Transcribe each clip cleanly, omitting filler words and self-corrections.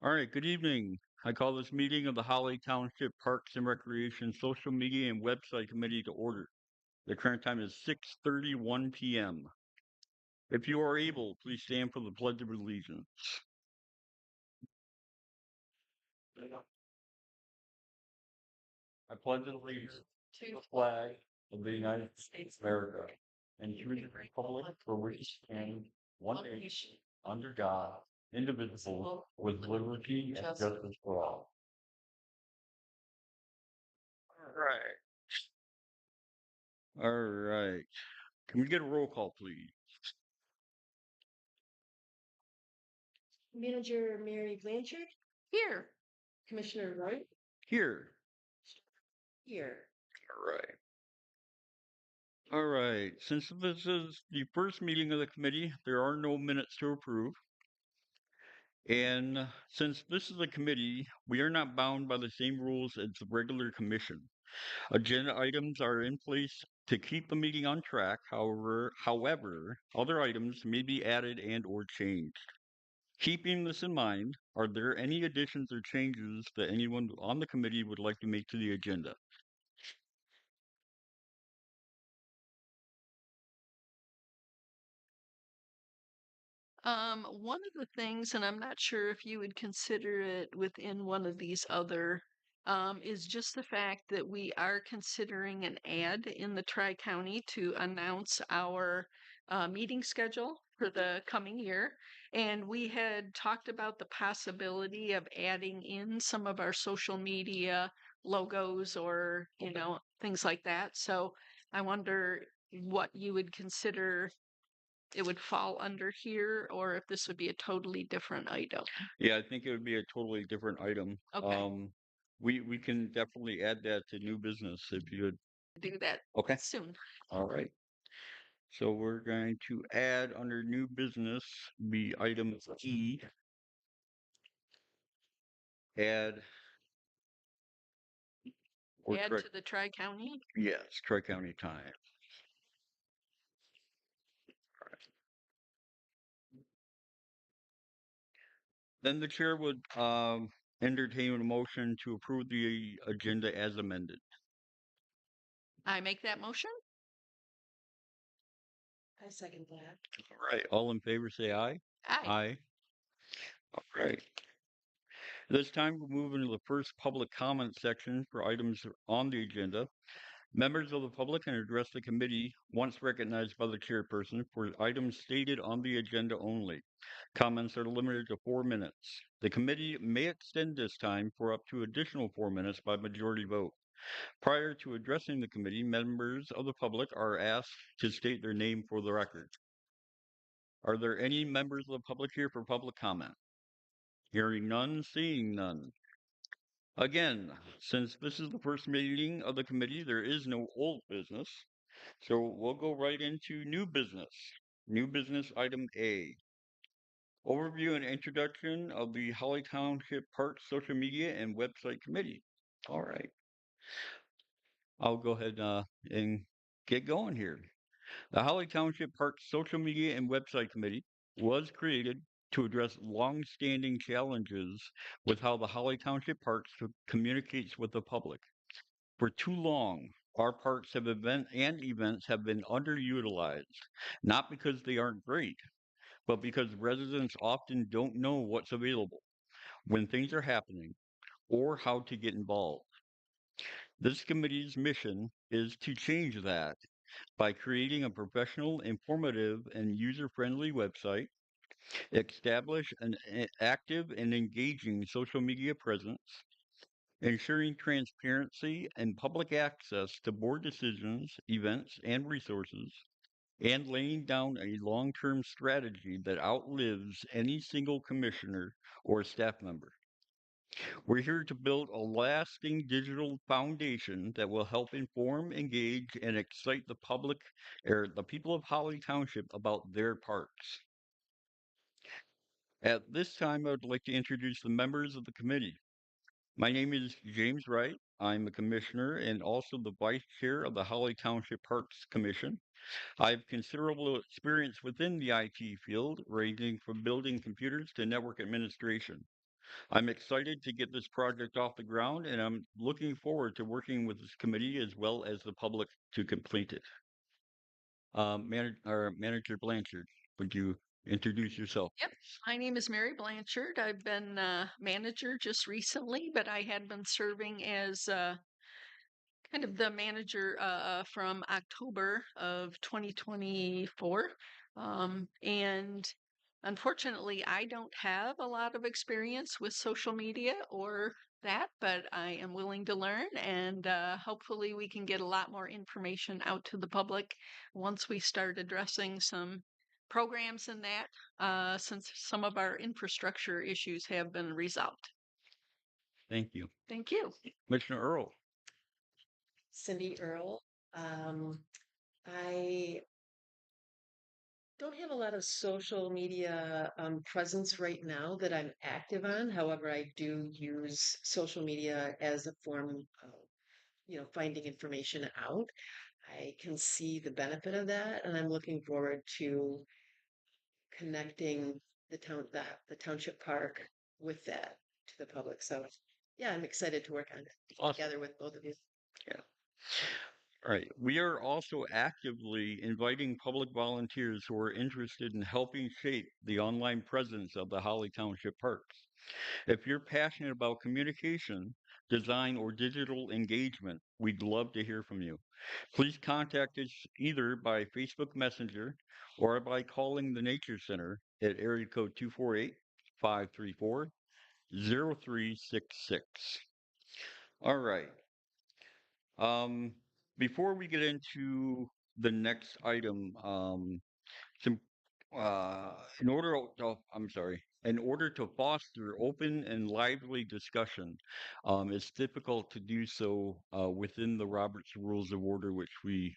All right, good evening. I call this meeting of the Holly Township Parks and Recreation Social Media and Website Committee to order. The current time is 6:31 p.m. If you are able, please stand for the Pledge of Allegiance. I pledge allegiance to the flag of the United States of America and to the republic for which it stands, one nation, under God, indivisible, with liberty and justice for all. All right. All right. Can we get a roll call, please? Manager Mary Blanchard, Here. Commissioner Wright, Here. here. All right. All right. Since this is the first meeting of the committee, there are no minutes to approve. And since this is a committee, we are not bound by the same rules as the regular commission. Agenda items are in place to keep the meeting on track. However, other items may be added and or changed. Keeping this in mind, are there any additions or changes that anyone on the committee would like to make to the agenda? One of the things, and I'm not sure if you would consider it within one of these other, is just the fact that we are considering an ad in the Tri-County to announce our meeting schedule for the coming year. And we had talked about the possibility of adding in some of our social media logos or, things like that. So I wonder what you would consider it would fall under here, or if this would be a totally different item. Yeah, I think it would be a totally different item. Okay, We can definitely add that to new business if you would. do that Okay. soon. All right. So we're going to add under new business be item E, add or Add correct. to the Tri-County. Yes, Tri-County time. Then the chair would entertain a motion to approve the agenda as amended. I make that motion? I second that. All right. All in favor say aye. Aye. Aye. All right. This time we'll move into the first public comment section for items on the agenda. Members of the public can address the committee once recognized by the chairperson for items stated on the agenda only. Comments are limited to 4 minutes. The committee may extend this time for up to additional 4 minutes by majority vote. Prior to addressing the committee, members of the public are asked to state their name for the record. Are there any members of the public here for public comment? Hearing none, seeing none. Again, since this is the first meeting of the committee, there is no old business. So we'll go right into new business. New business item A. Overview and introduction of the Holly Township Park Social Media and Website Committee. All right. I'll go ahead and get going here. The Holly Township Park Social Media and Website Committee was created to address long-standing challenges with how the Holly Township Parks communicates with the public. For too long, our parks have events have been underutilized, not because they aren't great, but because residents often don't know what's available, when things are happening, or how to get involved. This committee's mission is to change that by creating a professional, informative, and user-friendly website, establish an active and engaging social media presence, ensuring transparency and public access to board decisions, events, and resources, and laying down a long term strategy that outlives any single commissioner or staff member. We're here to build a lasting digital foundation that will help inform, engage, and excite the public or the people of Holly Township about their parks. At this time, I would like to introduce the members of the committee. My name is James Wright. I'm a commissioner and also the vice chair of the Holly Township Parks Commission. I have considerable experience within the IT field, ranging from building computers to network administration. I'm excited to get this project off the ground, and I'm looking forward to working with this committee as well as the public to complete it. Manager Blanchard, would you introduce yourself? Yep. My name is Mary Blanchard. I've been manager just recently, but I had been serving as kind of the manager from October of 2024. And unfortunately, I don't have a lot of experience with social media or that, but I am willing to learn, and hopefully, we can get a lot more information out to the public once we start addressing some programs in that, since some of our infrastructure issues have been resolved. Thank you. Thank you. Commissioner Earl. Cindy Earl. I don't have a lot of social media presence right now that I'm active on. However, I do use social media as a form of, finding information out. I can see the benefit of that, and I'm looking forward to connecting the township park with that to the public. So, yeah, I'm excited to work on it Awesome. together with both of you. Yeah. All right. We are also actively inviting public volunteers who are interested in helping shape the online presence of the Holly Township Parks. If you're passionate about communication, design, or digital engagement, we'd love to hear from you. Please contact us either by Facebook Messenger or by calling the Nature Center at area code 248 534 0366. All right. Um, Before we get into the next item, some in order to foster open and lively discussion, it's difficult to do so within the Robert's Rules of Order, which we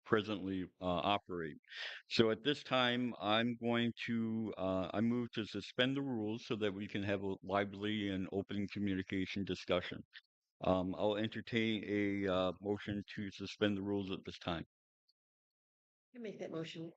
presently operate. So at this time, I move to suspend the rules so that we can have a lively and open communication discussion. I'll entertain a motion to suspend the rules at this time. I make that motion.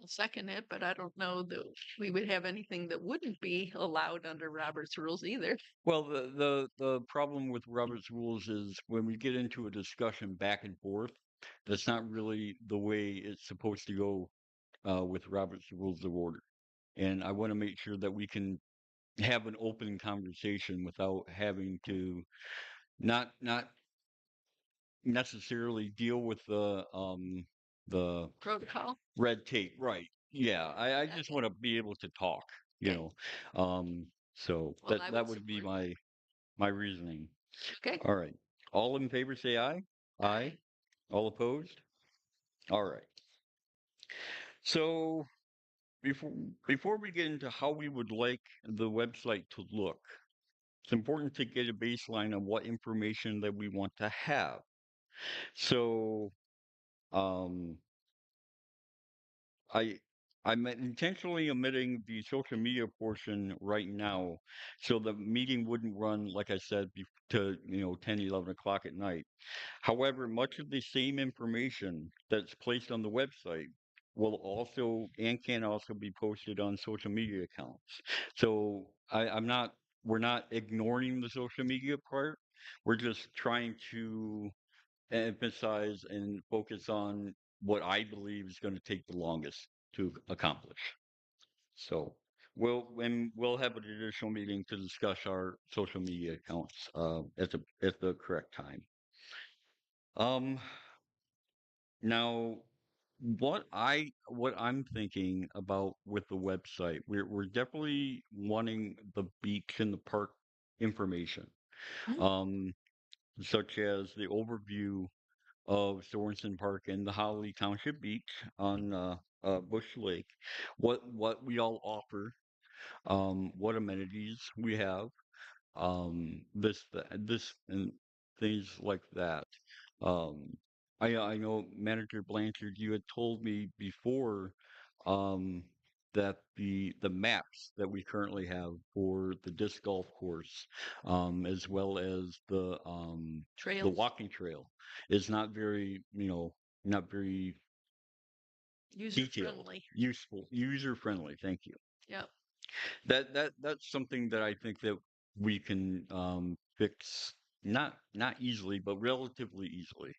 I'll second it, but I don't know that we would have anything that wouldn't be allowed under Robert's rules either. Well, the problem with Robert's rules is when we get into a discussion back and forth, that's not really the way it's supposed to go with Robert's Rules of Order. And I want to make sure that we can have an open conversation without having to not necessarily deal with the Protocol. red tape. Right. Yeah. I just want to be able to talk, you Okay. know. So Well, I that would would be support. my reasoning. Okay. All right. All in favor say aye. Aye. Aye. All opposed? All right. So before before we get into how we would like the website to look, it's important to get a baseline of what information that we want to have. So um I I'm intentionally omitting the social media portion right now so the meeting wouldn't run, like I said, to 10, 11 o'clock at night. However, much of the same information that's placed on the website will also and can also be posted on social media accounts. So we're not ignoring the social media part. We're just trying to emphasize and focus on what I believe is going to take the longest to accomplish. So we'll have an additional meeting to discuss our social media accounts at the correct time. Um, Now, what I'm thinking about with the website, we're definitely wanting the beach and the park information, Mhm. such as the overview of Sorensen Park and the Holly Township Beach on Bush Lake, what we all offer, what amenities we have, this and things like that. Um, I know Manager Blanchard, you had told me before um, that the maps that we currently have for the disc golf course, as well as the Trails. walking trail, is not very not very User detailed, friendly. useful, user friendly. Thank you. Yep. That's something that I think that we can fix, not easily, but relatively easily.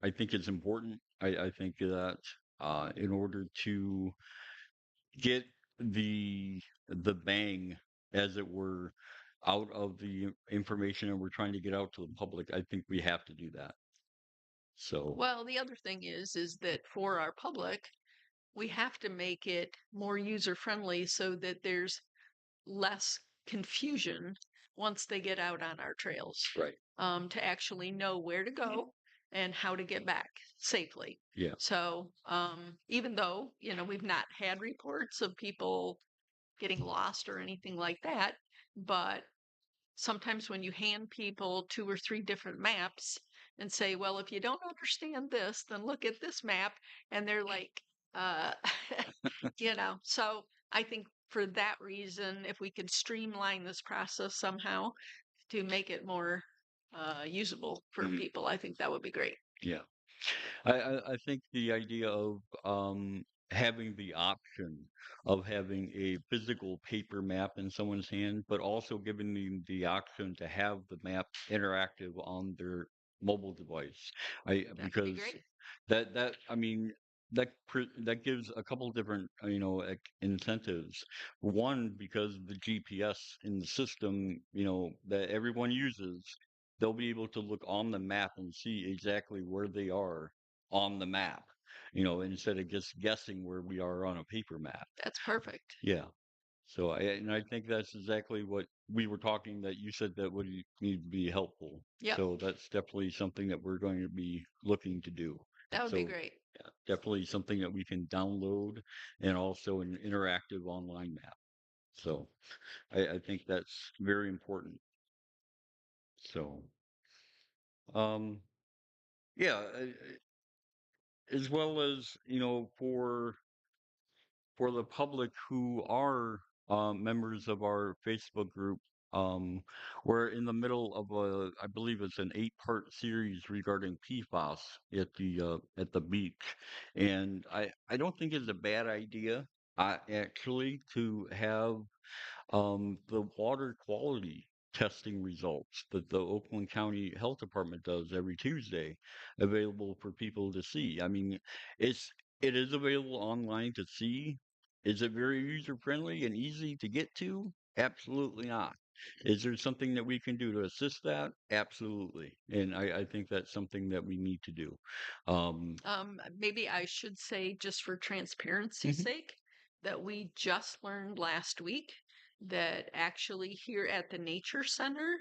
I think it's important. I think that in order to get the bang, as it were, out of the information and we're trying to get out to the public, I think we have to do that. So, Well, the other thing is that for our public, we have to make it more user friendly so that there's less confusion once they get out on our trails, right. to actually know where to go and how to get back safely. Yeah. So, even though, we've not had reports of people getting lost or anything like that, but sometimes when you hand people 2 or 3 different maps and say, well, if you don't understand this, then look at this map, and they're like, uh, so I think for that reason, if we could streamline this process somehow to make it more usable for Mhm. people, I think that would be great. Yeah. I think the idea of having the option of having a physical paper map in someone's hand, but also giving them the option to have the map interactive on their mobile device. That would be Because great. that I mean that gives a couple different incentives. One, because the GPS in the system, that everyone uses, they'll be able to look on the map and see exactly where they are on the map, instead of just guessing where we are on a paper map. That's perfect. Yeah. So I think that's exactly what we were talking, that you said that would need to be helpful. Yep, So that's definitely something that we're going to be looking to do. that would be So great. yeah, definitely something that we can download, and also an interactive online map. So I think that's very important. So um yeah, as well as, for the public who are members of our Facebook group. We're in the middle of I believe it's an 8-part series regarding PFAS at the beach, and I don't think it's a bad idea, actually, to have the water quality testing results that the Oakland County Health Department does every Tuesday available for people to see. I mean, it is available online to see. Is it very user friendly and easy to get to? Absolutely not. Is there something that we can do to assist that? Absolutely. And I think that's something that we need to do. Um, Maybe I should say, just for transparency's Mhm. sake, that we just learned last week that actually here at the Nature Center,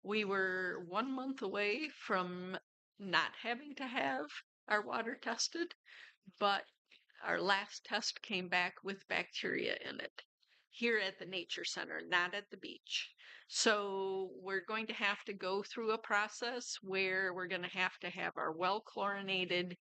we were 1 month away from not having to have our water tested, but our last test came back with bacteria in it here at the Nature Center, not at the beach. So we're going to have to go through a process where we're going to have our well chlorinated,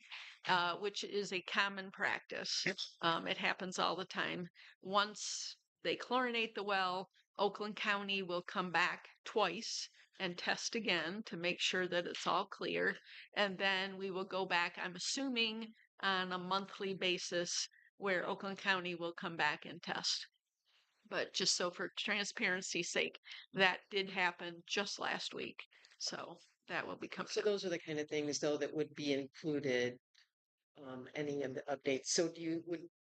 which is a common practice. It happens all the time. Once they chlorinate the well, Oakland County will come back twice and test again to make sure that it's all clear. And then we will go back, I'm assuming, on a monthly basis, where Oakland County will come back and test. But just so for transparency's sake, that did happen just last week. So that will be coming So up. those are the kind of things though that would be included, any of the updates. So do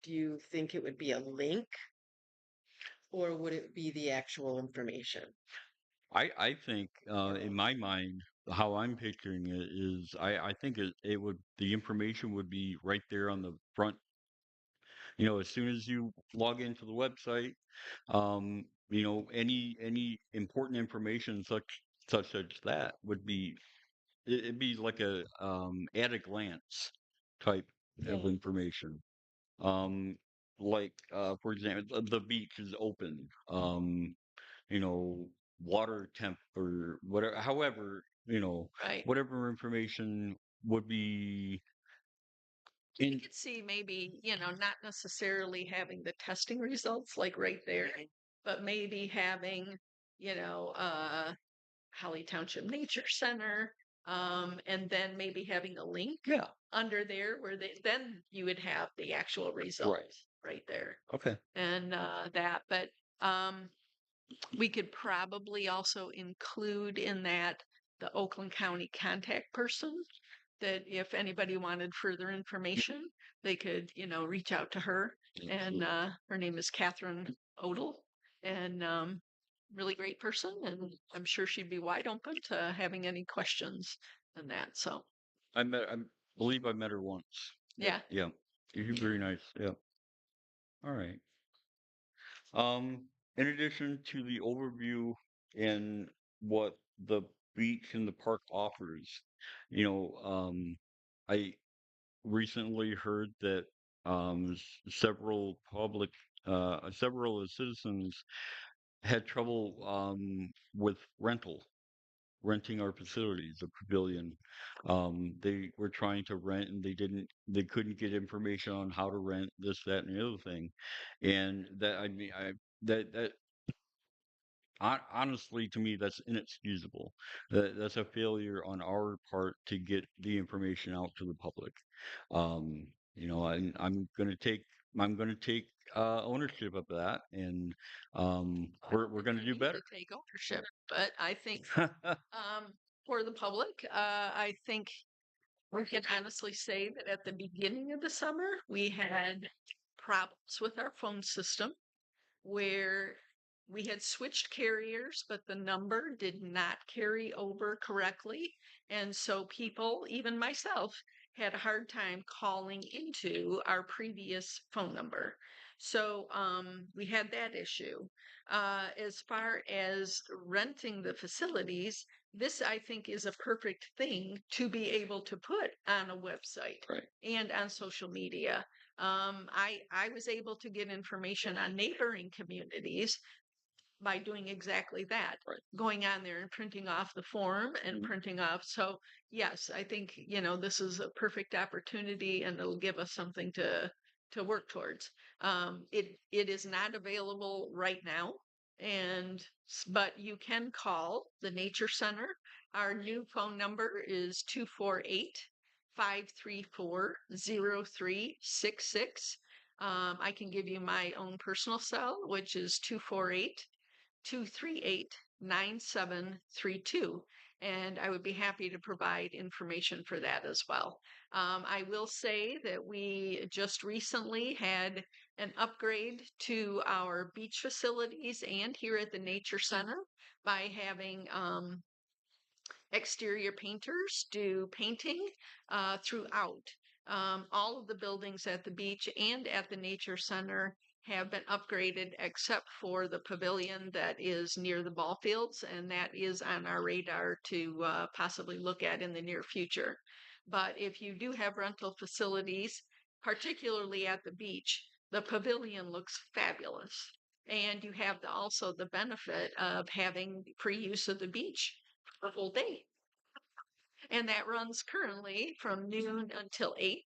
you think it would be a link or would it be the actual information? I think, in my mind, how I'm picturing it is, I think it would, the information would be right there on the front. As soon as you log into the website, any important information such as that would be, it'd be like a at a glance type of Yeah. information. Um, like, for example, the beach is open. You know, water temp or whatever, however, Right. whatever information would be I in, could see maybe, not necessarily having the testing results like right there, but maybe having, Holly Township Nature Center, and then maybe having a link yeah, under there where then you would have the actual right. results. right there. Okay. And but we could probably also include in that the Oakland County contact person, that if anybody wanted further information, they could, reach out to her. And her name is Catherine Odell, and really great person. And I'm sure she'd be wide open to having any questions and that. So, I believe I met her once. yeah. Yeah. She's very nice. Yeah. All right. In addition to the overview and what the beach and the park offers, you know, I recently heard that several of the citizens had trouble with renting our facilities, the pavilion. They were trying to rent and they couldn't get information on how to rent this, that, and the other thing. And that, I mean, that honestly, to me, that's inexcusable. That's a failure on our part to get the information out to the public. I'm going to take ownership of that, and we're going to do You need better. to take ownership, but I think for the public, I think we can honestly say that at the beginning of the summer, we had problems with our phone system where we had switched carriers, but the number did not carry over correctly. And so people, even myself, had a hard time calling into our previous phone number. So we had that issue. As far as renting the facilities, this I think is a perfect thing to be able to put on a website Right. and on social media. I was able to get information on neighboring communities by doing exactly that, Right. going on there and printing off the form and Mhm. printing off. So yes, I think, this is a perfect opportunity and it'll give us something to work towards. It is not available right now, but you can call the Nature Center. Our new phone number is 248-534-0366. I can give you my own personal cell, which is 248-238-9732. And I would be happy to provide information for that as well. I will say that we just recently had an upgrade to our beach facilities and here at the Nature Center by having exterior painters do painting throughout. All of the buildings at the beach and at the Nature Center have been upgraded except for the pavilion that is near the ball fields, and that is on our radar to possibly look at in the near future. But if you do have rental facilities, particularly at the beach, the pavilion looks fabulous. And you have also the benefit of having free use of the beach the whole day. And that runs currently from noon until 8.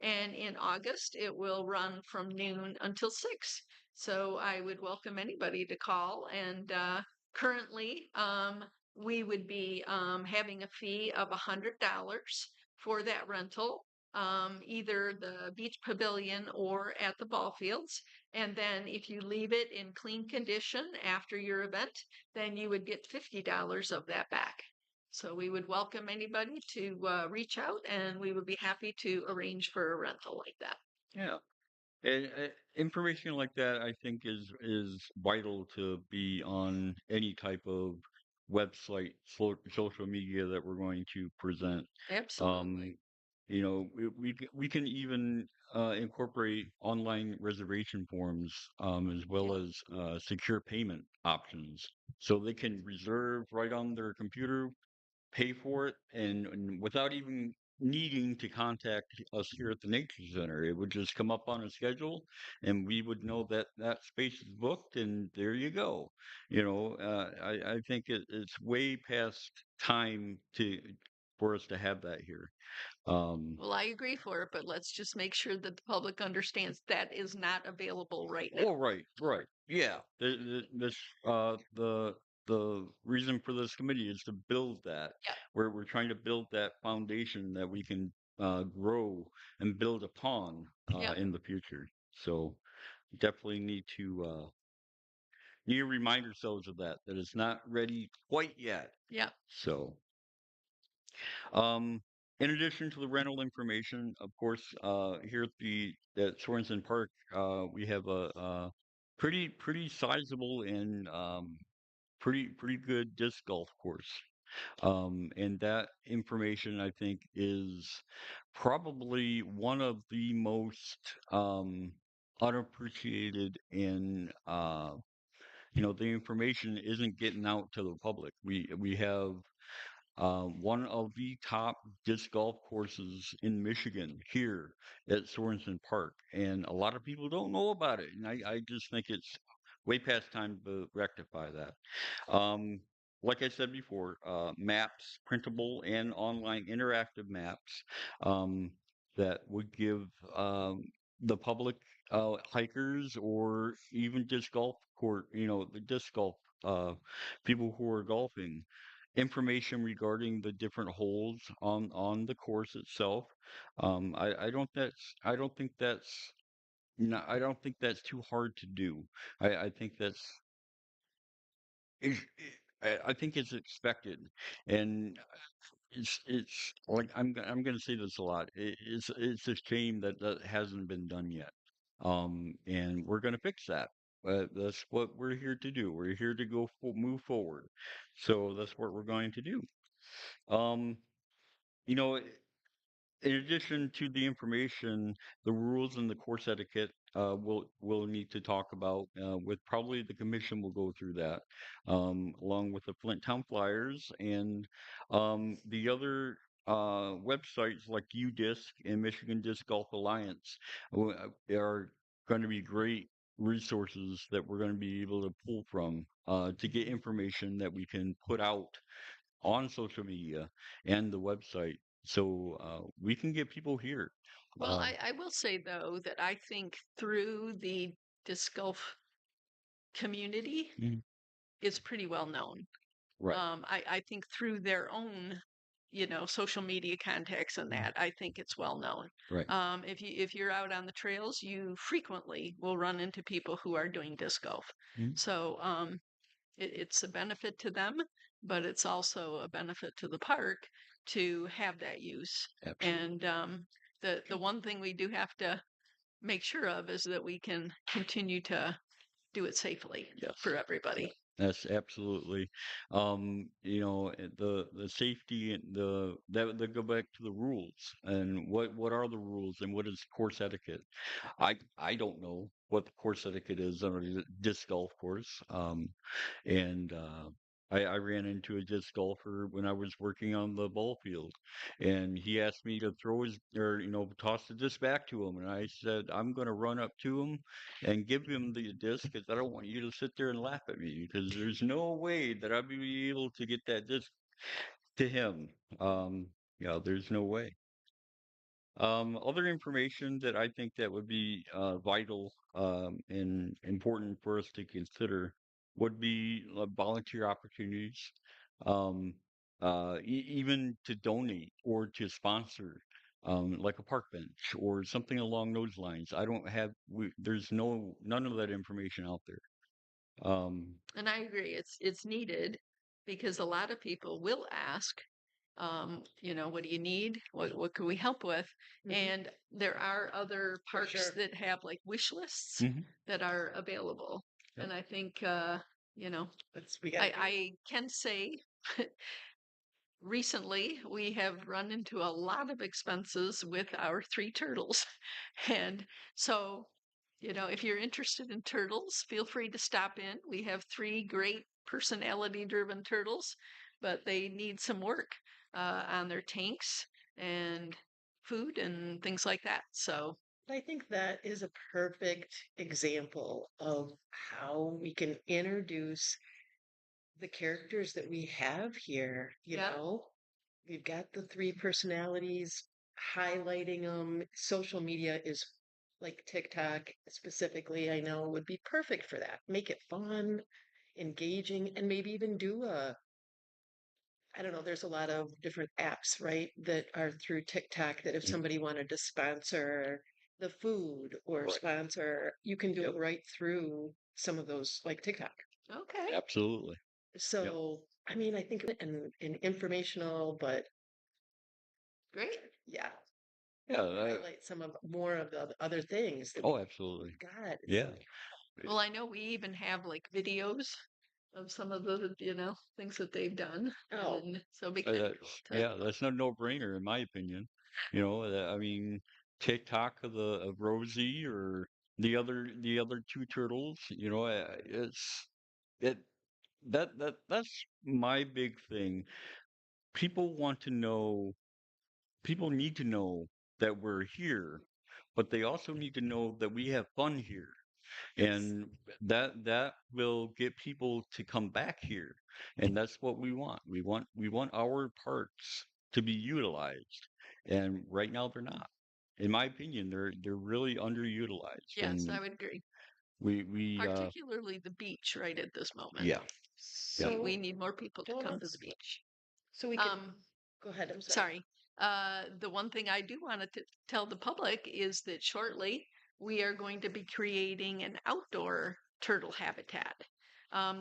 And in August, it will run from noon until 6. So I would welcome anybody to call. And currently, we would be having a fee of $100 for that rental, either the beach pavilion or at the ball fields. And then if you leave it in clean condition after your event, then you would get $50 of that back. So we would welcome anybody to reach out, and we would be happy to arrange for a rental like that. Yeah. And information like that, I think, is vital to be on any type of website, social media that we're going to present. Absolutely. Um, we can even incorporate online reservation forms as well Yeah. as secure payment options, so they can reserve right on their computer, pay for it, and without even needing to contact us here at the Nature Center. It would just come up on a schedule, and we would know that that space is booked, and there you go. I think it's way past time for us to have that here. Um, Well, I agree for it, but let's just make sure that the public understands that is not available right now. oh, right, right, yeah. The reason for this committee is to build that. Yeah. We're trying to build that foundation that we can grow and build upon Yeah. in the future. So, definitely need to remind ourselves of that it's not ready quite yet. Yeah. So, um, in addition to the rental information, of course, here at Sorensen Park, we have a pretty sizable and pretty good disc golf course. And that information, I think, is probably one of the most unappreciated and the information isn't getting out to the public. We have one of the top disc golf courses in Michigan here at Sorensen Park, and a lot of people don't know about it. And I just think it's way past time to rectify that. Um, like I said before, maps, printable and online interactive maps um, that would give the public hikers or even disc golf court, the disc golf people who are golfing, information regarding the different holes on the course itself. I don't think that's no, I don't think that's too hard to do. I think is I think it's expected, and it's like I'm gonna say this a lot. It's a shame that that hasn't been done yet, and we're gonna fix that. That's what we're here to do. We're here to move forward, so that's what we're going to do. Um, you know, in addition to the information, the rules and the course etiquette, we'll need to talk about. With probably the commission will go through that, along with the Flint Town Flyers and the other websites like UDisc and Michigan Disc Golf Alliance are going to be great resources that we're going to be able to pull from to get information that we can put out on social media and the website so we can get people here. Well, I will say though that I think through the disc golf community, Mhm. it's pretty well known. Right, I think through their own, social media contacts and Mhm. that, I think it's well known. Right. If you're out on the trails, you frequently will run into people who are doing disc golf. Mhm. So it's a benefit to them, but it's also a benefit to the park to have that use. Absolutely. And the one thing we do have to make sure of is that we can continue to do it safely Yes. for Yeah. everybody. That's absolutely. The safety and that go back to the rules and what are the rules and what is course etiquette. I don't know what the course etiquette is on a disc golf course. And I ran into a disc golfer when I was working on the ball field, and he asked me to throw his or toss the disc back to him, and I said I'm going to run up to him and give him the disc because I don't want you to sit there and laugh at me because there's no way that I'll be able to get that disc to him. Um, there's no way. Other information that I think that would be vital and important for us to consider would be volunteer opportunities, um, even to donate or to sponsor, like a park bench or something along those lines. I don't have, there's none of that information out there. Um, And I agree, it's needed because a lot of people will ask, what do you need? What can we help with? Mhm. And there are other For parks sure. that have like wish lists mhm, that are available. yep, And I think, We gotta I can say recently we have run into a lot of expenses with our three turtles. And so, if you're interested in turtles, feel free to stop in. We have three great personality driven turtles, but they need some work on their tanks and food and things like that. So, I think that is a perfect example of how we can introduce the characters that we have here, yeah. We've got the three personalities, highlighting them. Social media is like TikTok specifically, I know would be perfect for that. Make it fun, engaging, and maybe even do I don't know, there's a lot of different apps, right, that are through TikTok that if yep, somebody wanted to sponsor the food or Right. sponsor, you can do Yep. it right through some of those like TikTok. Okay, Absolutely. Yep. So, I mean, I think and informational, but great. yeah, Yeah. highlight some of more of the other things that Oh, absolutely. God, it's Yeah. like, Well, I know we even have like videos of some of the, things that they've done. oh, And so it'd be kind of cool That's to, yeah. That's no no-brainer in my opinion. I mean, TikTok of Rosie or the other two turtles. It's it that's my big thing. People want to know. People need to know that we're here, but they also need to know that we have fun here. yes. And that will get people to come back here. And that's what we want. We want our parks to be utilized. And right now they're not. In my opinion, they're really underutilized. yes, I And would agree. we Particularly the beach right at this moment. yeah, yeah. We So, need more people to well, come to let's, the beach. so we can Um, go ahead. I'm sorry. Sorry. The one thing I do want to tell the public is that shortly we are going to be creating an outdoor turtle habitat.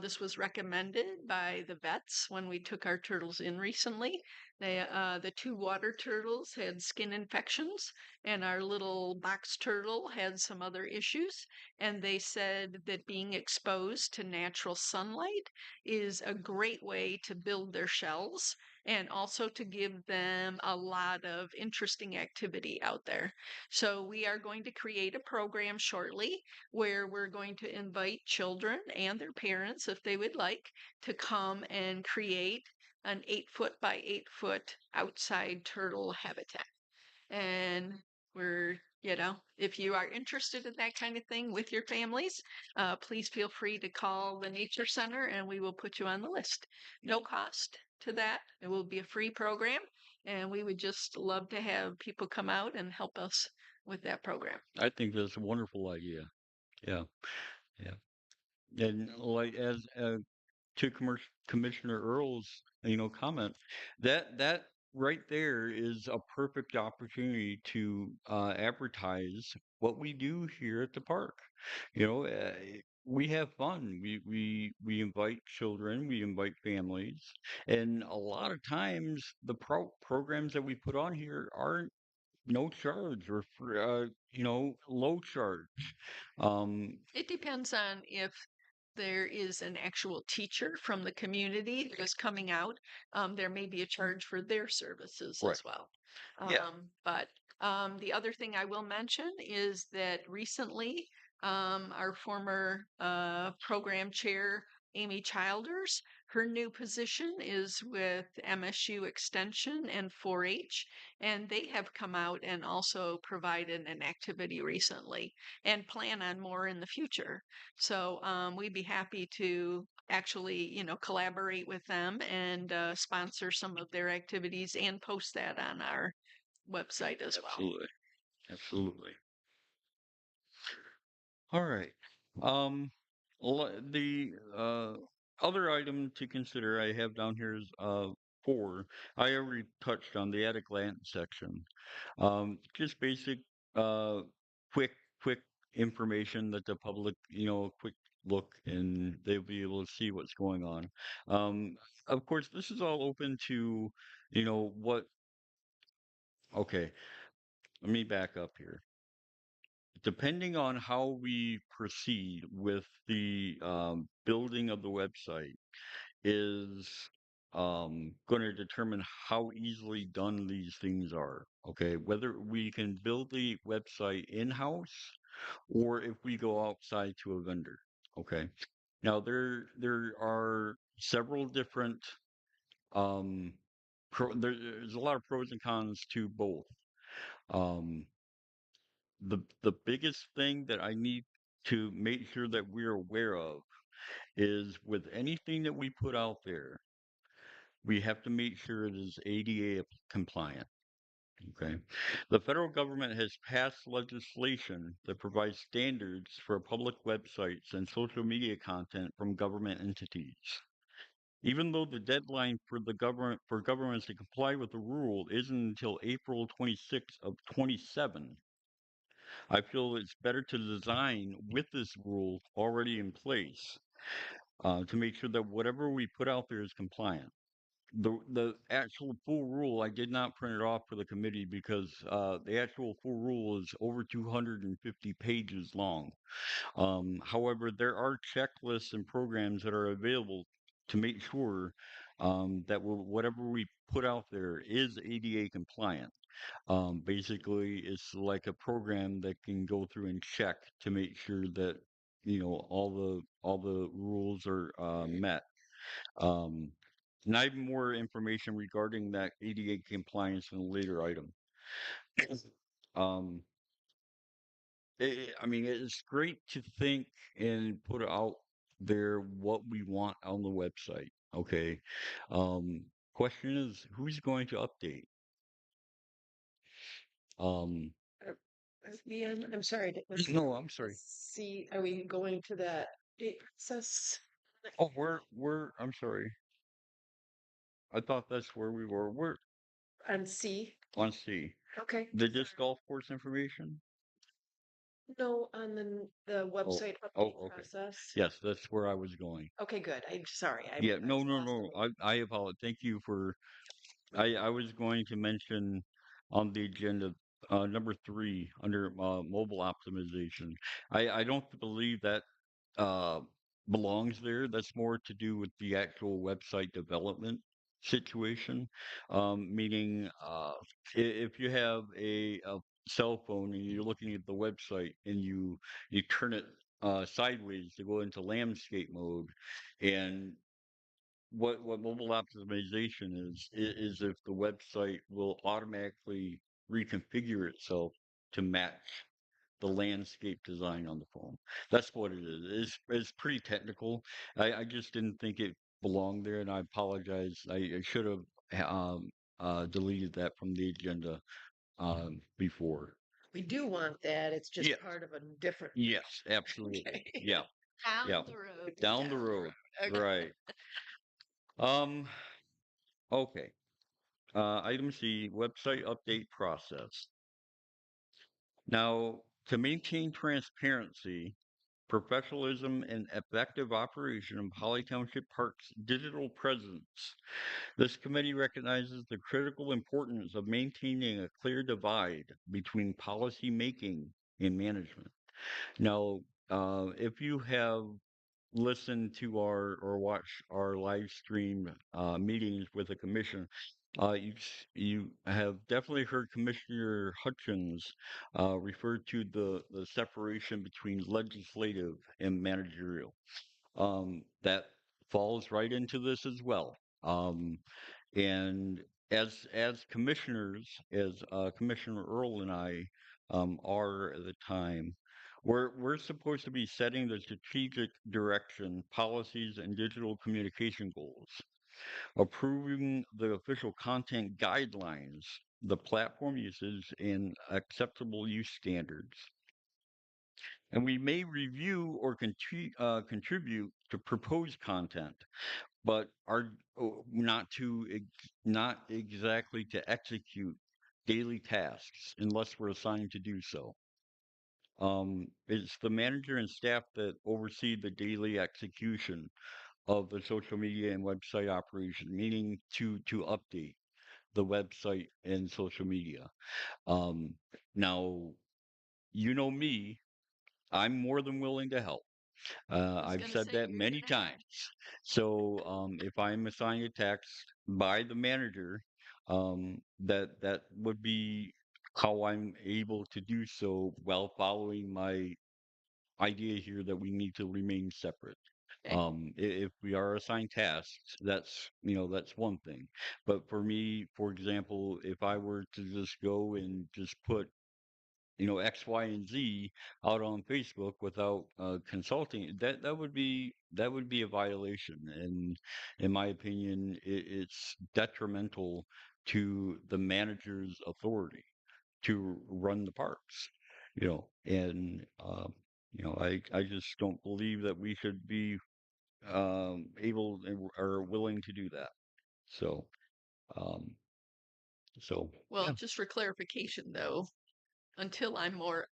This was recommended by the vets when we took our turtles in recently. The two water turtles had skin infections, and our little box turtle had some other issues. And they said that being exposed to natural sunlight is a great way to build their shells and also to give them a lot of interesting activity out there. So, we are going to create a program shortly where we're going to invite children and their parents, if they would like, to come and create an 8 foot by 8 foot outside turtle habitat. And if you are interested in that kind of thing with your families, please feel free to call the Nature Center and we will put you on the list. No cost to that. It will be a free program. And we would just love to have people come out and help us with that program. I think that's a wonderful idea. Yeah, yeah. And like as to Commissioner Earl's, comment, that right there is a perfect opportunity to advertise what we do here at the park. We have fun. We invite children, we invite families, and a lot of times the programs that we put on here aren't no charge or low charge. Um, It depends on if there is an actual teacher from the community that is coming out. There may be a charge for their services right. as well. Yeah. But the other thing I will mention is that recently, our former program chair, Amy Childers, her new position is with MSU Extension and 4 H, and they have come out and also provided an activity recently and plan on more in the future. So we'd be happy to actually, collaborate with them and sponsor some of their activities and post that on our website as well. Absolutely. Absolutely. All right. Um, the other item to consider I have down here is four. I already touched on the at a glance section. Just basic, uh, quick, quick information that the public, quick look and they'll be able to see what's going on. Of course, this is all open to, what. Okay, let me back up here. Depending on how we proceed with the building of the website is going to determine how easily done these things are. Okay, whether we can build the website in-house or if we go outside to a vendor. Okay, now there are several different there's a lot of pros and cons to both. Um, the biggest thing that I need to make sure that we're aware of is with anything that we put out there, we have to make sure it is ADA compliant. Okay. The federal government has passed legislation that provides standards for public websites and social media content from government entities. Even though the deadline for governments to comply with the rule isn't until April 26th of 27, I feel it's better to design with this rule already in place to make sure that whatever we put out there is compliant. The actual full rule, I did not print it off for the committee because the actual full rule is over 250 pages long. However, there are checklists and programs that are available to make sure that whatever we put out there is ADA compliant. Basically, it's like a program that can go through and check to make sure that all the rules are met. Um, and I have more information regarding that ADA compliance in a later item. Um, I mean, it's great to think and put out there what we want on the website. Okay. Question is, who's going to update? Um, Uh, I'm sorry, no, I'm sorry. see, are we going to that date process Oh, I'm sorry. I thought that's where we were. We're on C? on C. Okay. The disc golf course information? No, on the Oh, website oh, update okay. process. Yes, that's where I was going. Okay, good. I'm sorry. Yeah, I no, was no, lost. no. I apologize. Thank you for I was going to mention on the agenda number three under mobile optimization. I don't believe that uh, belongs there. That's more to do with the actual website development situation. Meaning, if you have a cell phone and you're looking at the website and you turn it sideways to go into landscape mode, and what mobile optimization is if the website will automatically reconfigure itself to match the landscape design on the phone. That's what it is. It's pretty technical. I just didn't think it belonged there, and I apologize. I should have deleted that from the agenda before. We do want that. It's just Yes, part of a different. yes, absolutely. Okay. Yeah, yeah. Down the road. Down the Down the road. road. Okay. Right. Um. Okay. Item C, website update process. Now, to maintain transparency, professionalism, and effective operation of Holly Township Park's digital presence, this committee recognizes the critical importance of maintaining a clear divide between policy making and management. Now, if you have listened to our or watch our live stream meetings with the commission, you have definitely heard Commissioner Hutchins refer to the separation between legislative and managerial. That falls right into this as well. And as commissioners, as Commissioner Earl and I are at the time, we're supposed to be setting the strategic direction, policies, and digital communication goals, approving the official content guidelines, the platform usage, and acceptable use standards. And we may review or contribute to proposed content, but are not exactly to execute daily tasks unless we're assigned to do so. It's the manager and staff that oversee the daily execution of the social media and website operation, meaning to update the website and social media. Um, Now, you know me, I'm more than willing to help. I was I've gonna said say that you're many gonna help. times. So if I'm assigned a task by the manager, that would be how I'm able to do so while following my idea here that we need to remain separate. Okay. If we are assigned tasks, that's one thing. But for me, for example, if I were to just go and just put X, Y, and Z out on Facebook without consulting, that would be a violation, and in my opinion, it's detrimental to the manager's authority to run the parks. And I just don't believe that we should be able or willing to do that. So, um, so Well, yeah. just for clarification though, until I'm more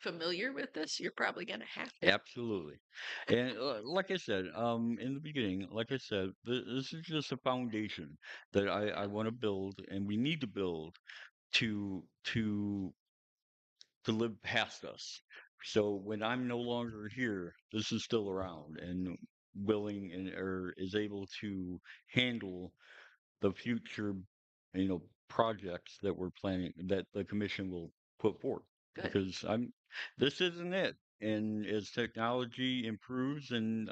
familiar with this, you're probably going to have to. Absolutely. And like I said, in the beginning, like I said, this is just a foundation that I want to build, and we need to build to to to live past us. So when I'm no longer here, this is still around and willing and or is able to handle the future, projects that we're planning that the commission will put forth. Good. Because this isn't it. And as technology improves and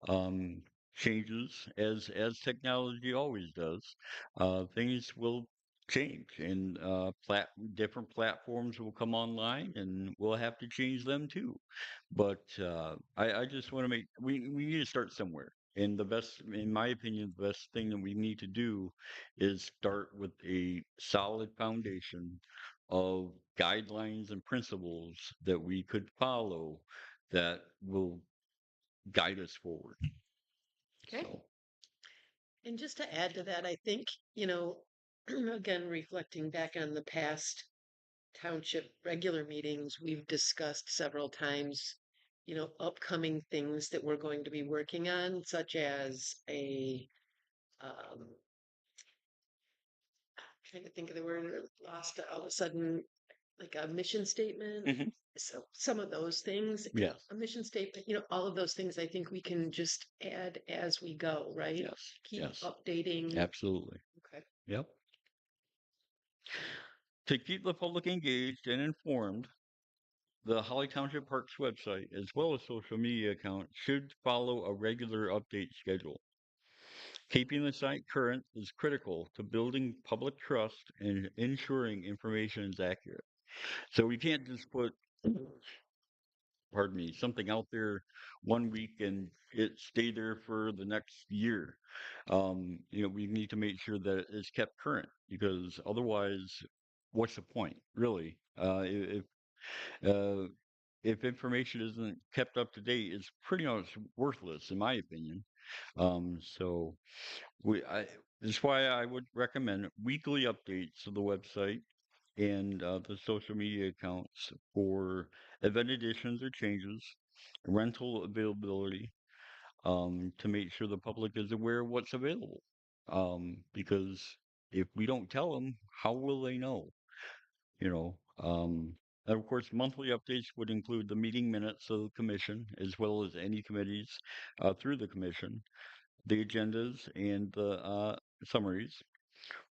um, changes as technology always does. Things will change, and different platforms will come online, and we'll have to change them too. But I just want to we need to start somewhere. And the best, in my opinion, the best thing that we need to do is start with a solid foundation of guidelines and principles that we could follow that will guide us forward. Okay. So, And just to add to that, I think, again, reflecting back on the past township regular meetings, we've discussed several times, upcoming things that we're going to be working on, such as um, trying to think of the word, lost all of a sudden, like a mission statement. mhm, So some of those things, yes, a mission statement, all of those things I think we can just add as we go, right? yes, Keep yes, updating. absolutely. Okay. Yep. To keep the public engaged and informed, the Holly Township Parks website, as well as social media account, should follow a regular update schedule. Keeping the site current is critical to building public trust and ensuring information is accurate. So we can't just put, pardon me, something out there one week and it stay there for the next year. We need to make sure that it's kept current because otherwise, what's the point, really? Uh, if information isn't kept up to date, it's pretty much worthless, in my opinion. So that's why I would recommend weekly updates of the website and the social media accounts for event additions or changes, rental availability, to make sure the public is aware of what's available. Because if we don't tell them, how will they know? You know, and of course, monthly updates would include the meeting minutes of the commission, as well as any committees through the commission, the agendas, and the summaries.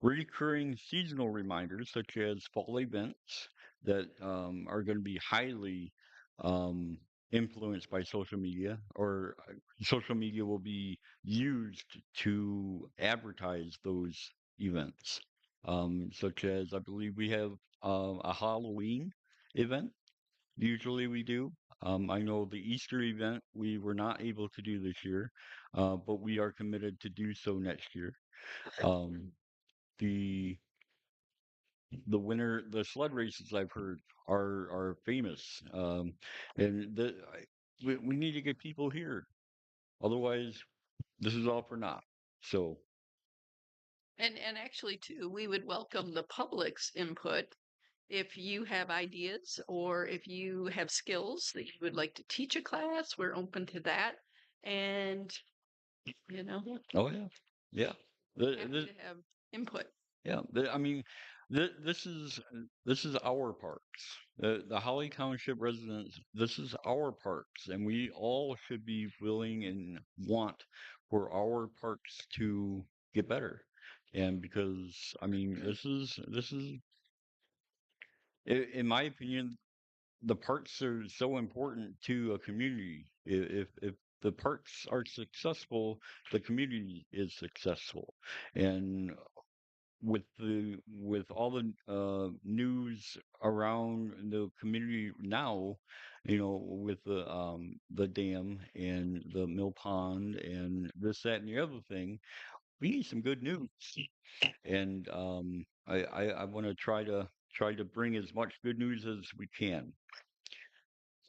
Recurring seasonal reminders, such as fall events that are going to be highly um, influenced by social media, or social media will be used to advertise those events, such as I believe we have a Halloween event. Usually we do. I know the Easter event we were not able to do this year, but we are committed to do so next year. Um, the the sled races I've heard are famous, and we need to get people here. Otherwise, this is all for naught. So, And actually too, we would welcome the public's input if you have ideas or if you have skills that you would like to teach a class, we're open to that. And, you know, oh yeah, yeah. happy to have input. Yeah, I mean, this is our parks. The Holly Township residents. This is our parks, and we all should be willing and want for our parks to get better. And because I mean, this is, in my opinion, the parks are so important to a community. If the parks are successful, the community is successful, and with all the news around the community now, with the dam and the mill pond and this, that, and the other thing, we need some good news. And I want to try to bring as much good news as we can.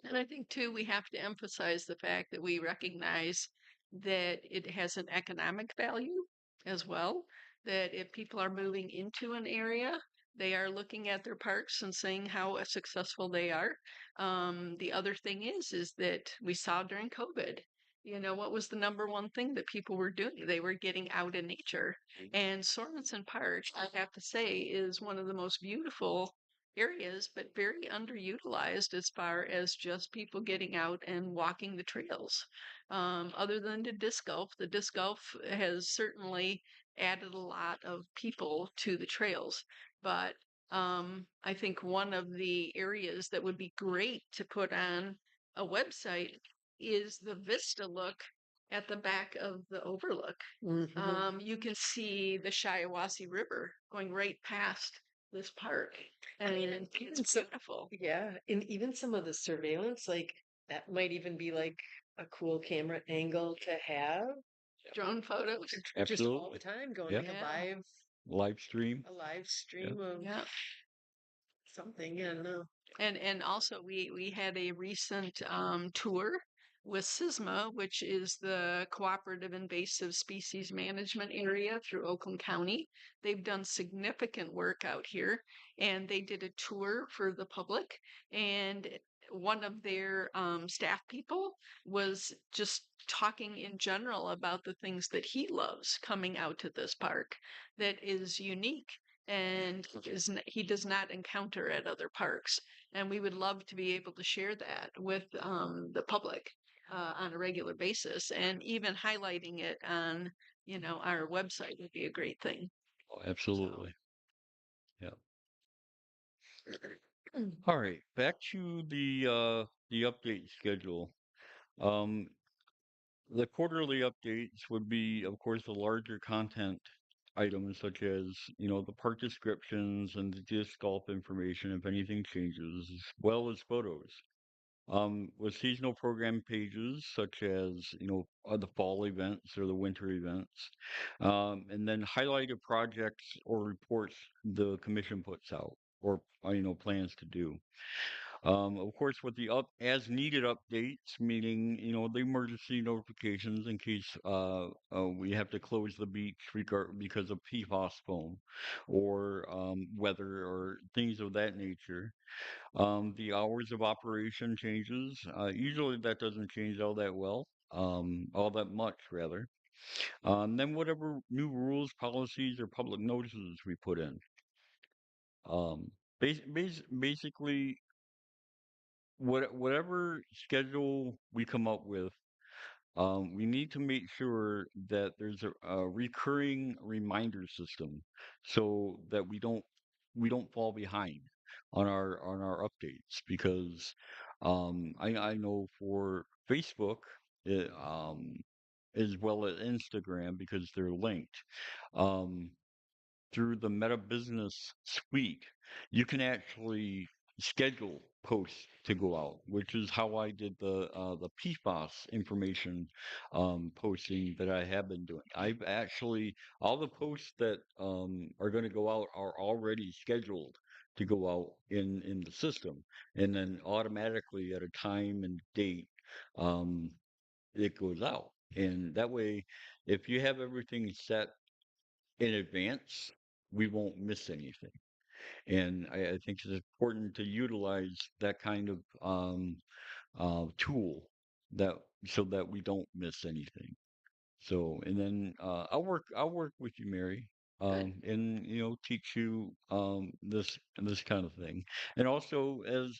And I think too, we have to emphasize the fact that we recognize that it has an economic value as well. That if people are moving into an area, They are looking at their parks and saying how successful they are. The other thing is that we saw during COVID, what was the number one thing that people were doing? They were getting out in nature. And Sorensen Park, I have to say, is one of the most beautiful areas, but very underutilized as far as just people getting out and walking the trails. Other than the disc golf has certainly added a lot of people to the trails. But I think one of the areas that would be great to put on a website is the vista look at the back of the overlook. You can see the Shiawassee River going right past this park, and it's beautiful. Yeah, and even some of the surveillance, like that might even be like a cool camera angle to have. Drone photos. Just all the Absolutely. time going Yeah. like Yeah. Live stream. a live Yeah. stream of Yeah. something. Yeah, I don't know. And also we had a recent tour with SISMA, which is the Cooperative Invasive Species Management Area through Oakland County. They've done significant work out here, and they did a tour for the public. And one of their staff people was just talking in general about the things that he loves coming out to this park that is unique and he does not encounter at other parks. And we would love to be able to share that with the public on a regular basis, and even highlighting it on our website would be a great thing. Oh, So, absolutely. Yeah. Mm. All right. Back to the update schedule. Um, the quarterly updates would be, of course, the larger content items such as, the park descriptions and the disc golf information if anything changes, as well as photos. With seasonal program pages such as, the fall events or the winter events, and then highlighted projects or reports the commission puts out or, plans to do. Of course, with the as needed updates, meaning, the emergency notifications in case we have to close the beach because of PFAS foam or weather or things of that nature. The hours of operation changes. Usually that doesn't change all that well, all that much rather. Then whatever new rules, policies, or public notices we put in. Um, basically, whatever schedule we come up with, we need to make sure that there's a recurring reminder system so that we don't fall behind on our updates because I know for Facebook it, as well as Instagram because they're linked. Um, Through the Meta Business Suite, you can actually schedule posts to go out, which is how I did the PFAS information posting that I have been doing. I've actually all the posts that are going to go out are already scheduled to go out in the system, and then automatically at a time and date um, it goes out. And that way, if you have everything set in advance, we won't miss anything. And I think it's important to utilize that kind of tool that so that we don't miss anything. So, and then I'll work with you, Mary, good. and teach you this kind of thing. And also, as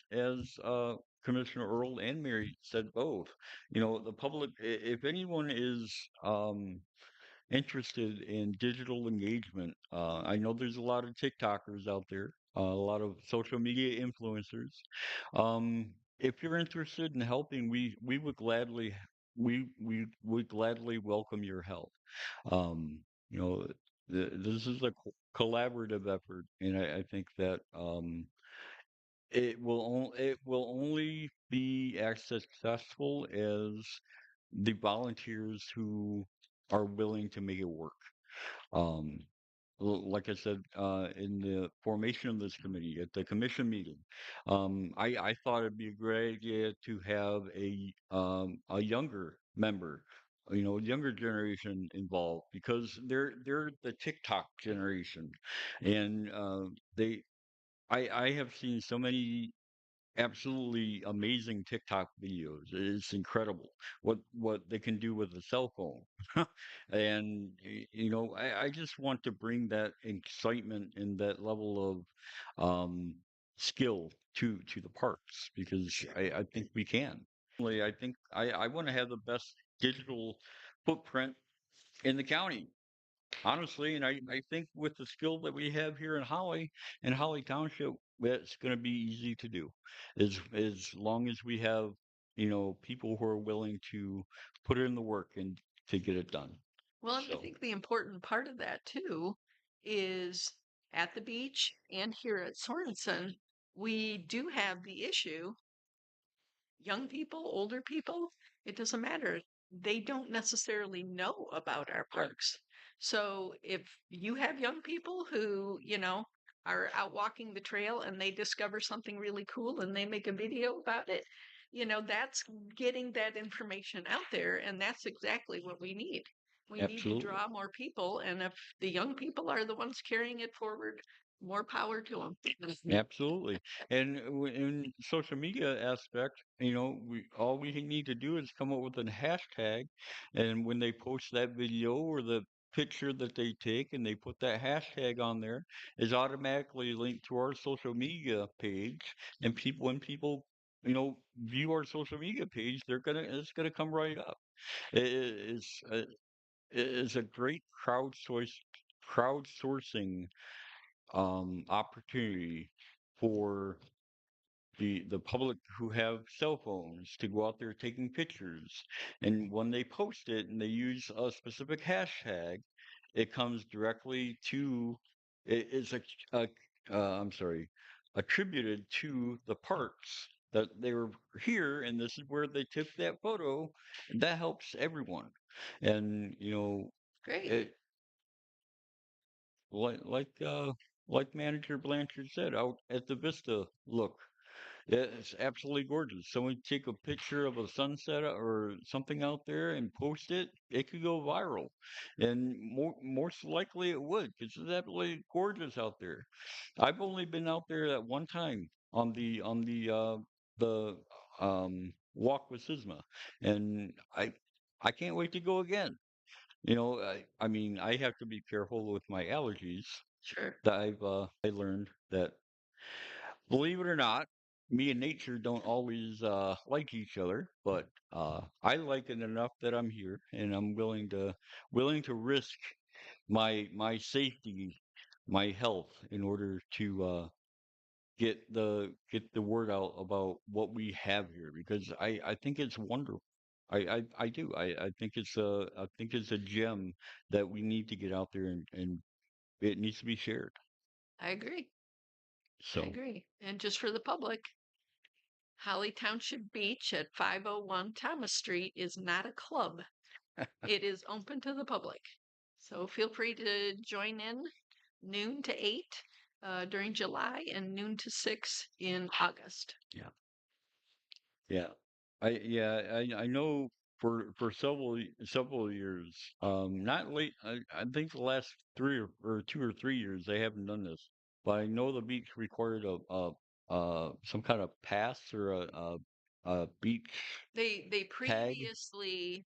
Commissioner Earl and Mary said both, the public, if anyone is interested in digital engagement. I know there's a lot of TikTokers out there, a lot of social media influencers. If you're interested in helping, we would gladly welcome your help. Um, you know, this is a collaborative effort, and I think that it will only be as successful as the volunteers who are willing to make it work. Um, like I said, in the formation of this committee at the commission meeting, I thought it'd be a great idea to have a younger member younger generation involved because they're the TikTok generation, and they I have seen so many absolutely amazing TikTok videos. It's incredible what they can do with a cell phone. And I just want to bring that excitement and that level of skill to the parks because I think we can. I think I want to have the best digital footprint in the county. Honestly, and I think with the skill that we have here in Holly Township, that's going to be easy to do, as long as we have, people who are willing to put in the work and to get it done. Well, and I So, think the important part of that too is at the beach and here at Sorensen, we do have the issue young people, older people, it doesn't matter. They don't necessarily know about our parks. So if you have young people who, are out walking the trail and they discover something really cool and they make a video about it, that's getting that information out there. And that's exactly what we need. We need to absolutely. draw more people. And if the young people are the ones carrying it forward, more power to them. Absolutely. And in social media aspect, we need to do is come up with a hashtag, and when they post that video or the picture that they take and they put that hashtag on there, is automatically linked to our social media page, and when people view our social media page, it's gonna come right up. It is a great crowdsourcing opportunity for the public who have cell phones to go out there taking pictures. And when they post it and they use a specific hashtag, it comes directly to it is a I'm sorry, attributed to the parks that they were here, and this is where they took that photo. And that helps everyone. And Great. it like like uh like Manager Blanchard said out at the Vista look. It's absolutely gorgeous. Someone take a picture of a sunset or something out there and post it, it could go viral. And most likely it would, because it's absolutely gorgeous out there. I've only been out there at one time on the walk with Sisma. And I can't wait to go again. I mean, I have to be careful with my allergies. Sure. That I learned that, believe it or not, me and nature don't always like each other, but I like it enough that I'm here and I'm willing to risk my safety, my health in order to get the word out about what we have here because I think it's wonderful. I do. I think it's a gem that we need to get out there and it needs to be shared. I agree. I So agree. And just for the public, Holly Township Beach at 501 Thomas Street is not a club. It is open to the public. So feel free to join in noon to 8 during July and noon to 6 in August. yeah. Yeah. I know for several years, not late. I think the last 2 or 3 years they haven't done this, but I know the beach required a some kind of pass or a beach They tag. previously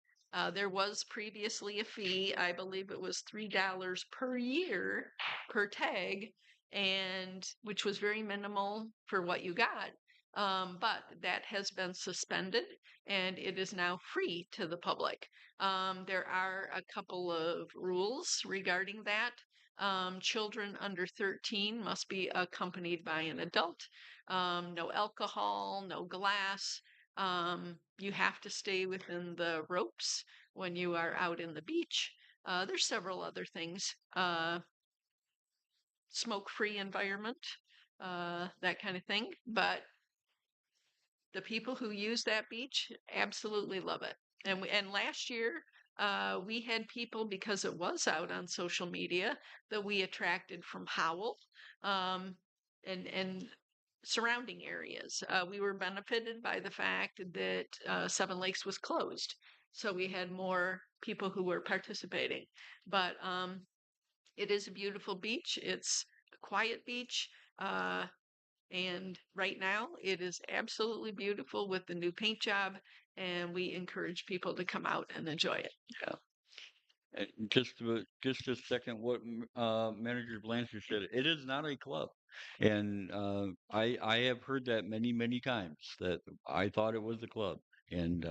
there was previously a fee. I believe it was $3 per year per tag, and which was very minimal for what you got. But that has been suspended, and it is now free to the public. There are a couple of rules regarding that. Children under 13 must be accompanied by an adult. No alcohol, no glass. You have to stay within the ropes when you are out in the beach. There's several other things. Smoke-free environment, that kind of thing. But the people who use that beach absolutely love it. And last year, we had people because it was out on social media that we attracted from Howell, um, and surrounding areas. We were benefited by the fact that Seven Lakes was closed. so we had more people who were participating. But it is a beautiful beach. It's a quiet beach. And right now it is absolutely beautiful with the new paint job, and we encourage people to come out and enjoy it. Yeah. Just a second, what Manager Blanchard said, it is not a club, and I have heard that many times that I thought it was a club, and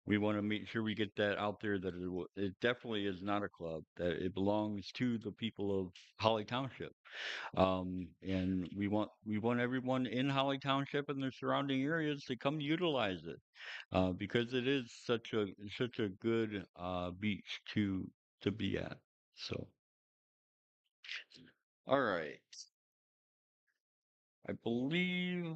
we want to make sure we get that out there that it definitely is not a club, that it belongs to the people of Holly Township. And we want everyone in Holly Township and the surrounding areas to come utilize it, because it is such a good beach to be at. So, all right, I believe.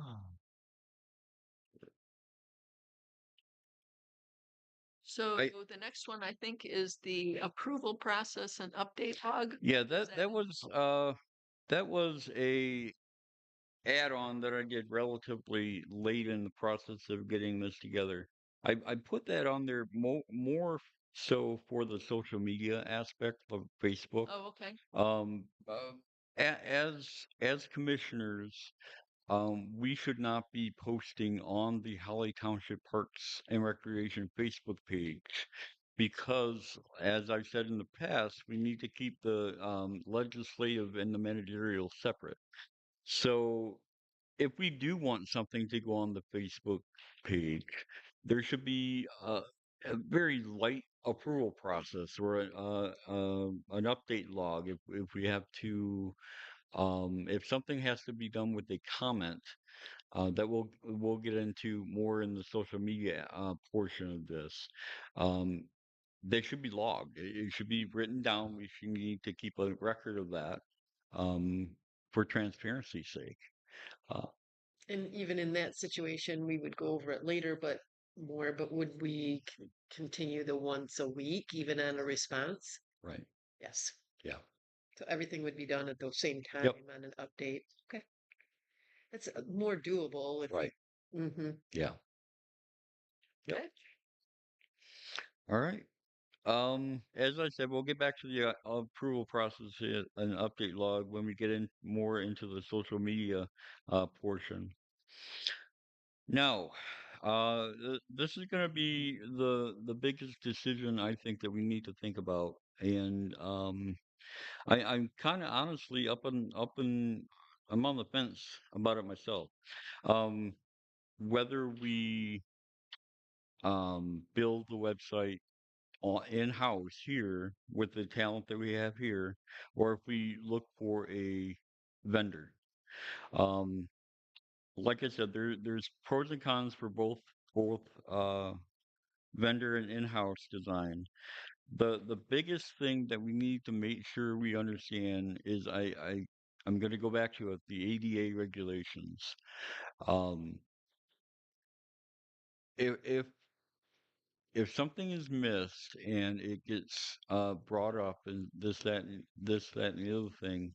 So I the next one I think is the approval process and update log. Yeah, Is that that was a add-on that I did relatively late in the process of getting this together. I put that on there more so for the social media aspect of Facebook. Oh, okay. Um, as commissioners, we should not be posting on the Holly Township Parks and Recreation Facebook page because, as I've said in the past, we need to keep the legislative and the managerial separate. So if we do want something to go on the Facebook page, there should be a very light approval process or an update log if we have to if something has to be done with a comment that we'll get into more in the social media portion of this. Um, they should be logged. It should be written down. We should need to keep a record of that um, for transparency's sake. Uh, And even in that situation, we would go over it later, but would we continue the once a week, even on a response? right. Yes. Yeah. So everything would be done at the same time Yep. on an update. Okay. That's more doable if we. Right. Mm-hmm. Yeah. Yep. Okay. All right. As I said, we'll get back to the approval process and update log when we get in more into the social media portion. Now, this is going to be the biggest decision I think that we need to think about, and I'm kind of honestly I'm on the fence about it myself. Um, whether we build the website in-house here with the talent that we have here, or if we look for a vendor. Um, like I said, there's pros and cons for both vendor and in-house design. The biggest thing that we need to make sure we understand is I'm going to go back to it, the ADA regulations. Um, if if something is missed and it gets brought up and this, that, and the other thing,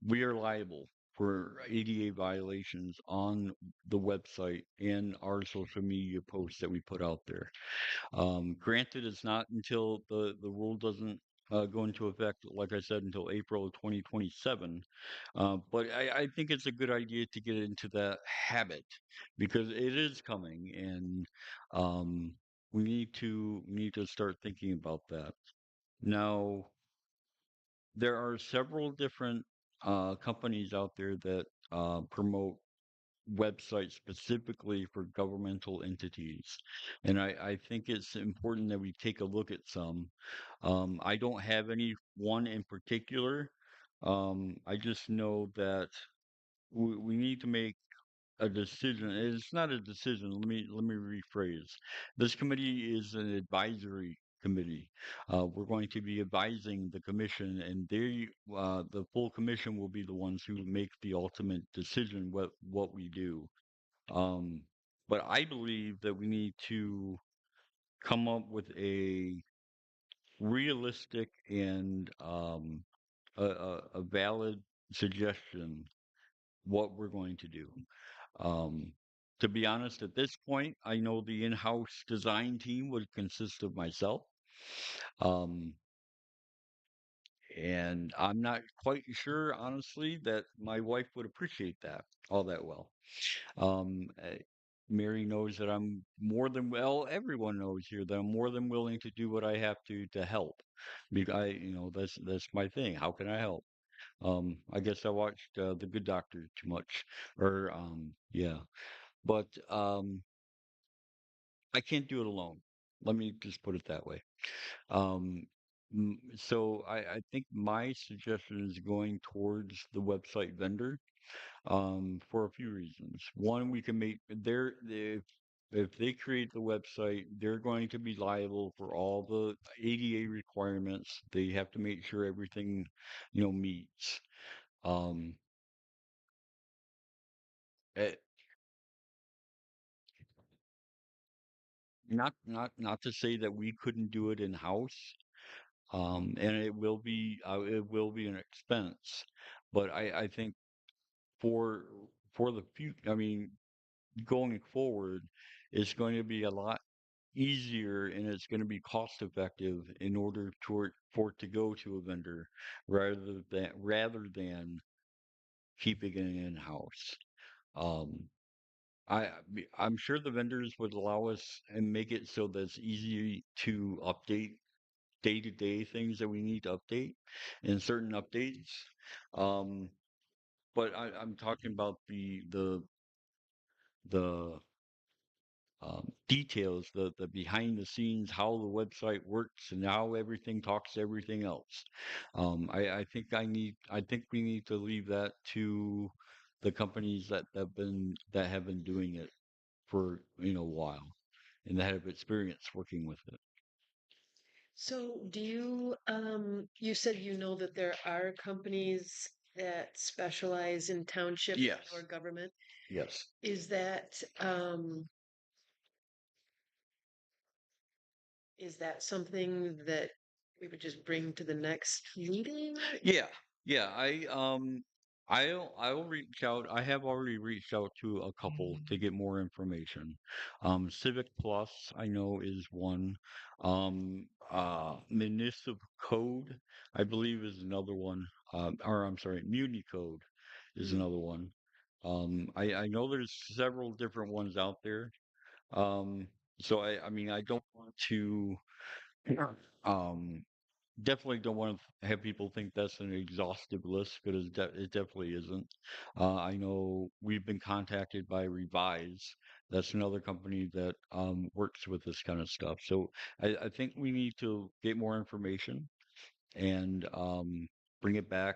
we are liable for ADA violations on the website and our social media posts that we put out there. Granted, it's not until the rule doesn't go into effect, like I said, until April of 2027. But I think it's a good idea to get into that habit because it is coming, and um, we need to start thinking about that. Now, there are several different companies out there that promote websites specifically for governmental entities. And I think it's important that we take a look at some. I don't have any one in particular. I just know that we need to make a decision. It's not a decision. Let me rephrase. This committee is an advisory committee. We're going to be advising the commission, and the full commission will be the ones who make the ultimate decision what we do. Um, but I believe that we need to come up with a realistic and a valid suggestion what we're going to do. Um, To be honest, at this point, I know the in-house design team would consist of myself. Um, and I'm not quite sure, honestly, that my wife would appreciate that all that well. Um, uh, Mary knows that I'm more than well, everyone knows here that I'm more than willing to do what I have to help. Because that's my thing. How can I help? I guess I watched The Good Doctor too much, or yeah. But I can't do it alone. Let me just put it that way. Um, so I think my suggestion is going towards the website vendor for a few reasons. One, we can make their if they create the website, they're going to be liable for all the ADA requirements. They have to make sure everything, meets. Um, eh, not to say that we couldn't do it in house, and it will be an expense, but I think for for the future, I mean, going forward, it's going to be a lot easier and it's going to be cost effective in order for it to go to a vendor rather than keeping it in house. Um, I'm sure the vendors would allow us and make it so that it's easy to update day-to-day things that we need to update and certain updates. Um, but I'm talking about the details, the behind the scenes, how the website works, and how everything talks to everything else. I think we need to leave that to the companies that have been doing it for a while and that have experience working with it. So do you, you said you know that there are companies that specialize in township or Yes. government. Yes. Is that, is that something that we would just bring to the next meeting? Yeah, yeah. I'll reach out. I have already reached out to a couple to get more information. Civic Plus, I know, is one. Municipal Code, I believe, is another one. Or I'm sorry, Muni Code is Mm. another one. I know there's several different ones out there. Um, so I mean, I don't want to. Um, Definitely don't want to have people think that's an exhaustive list because it definitely isn't. I know we've been contacted by Revise. That's another company that works with this kind of stuff. So I think we need to get more information and bring it back,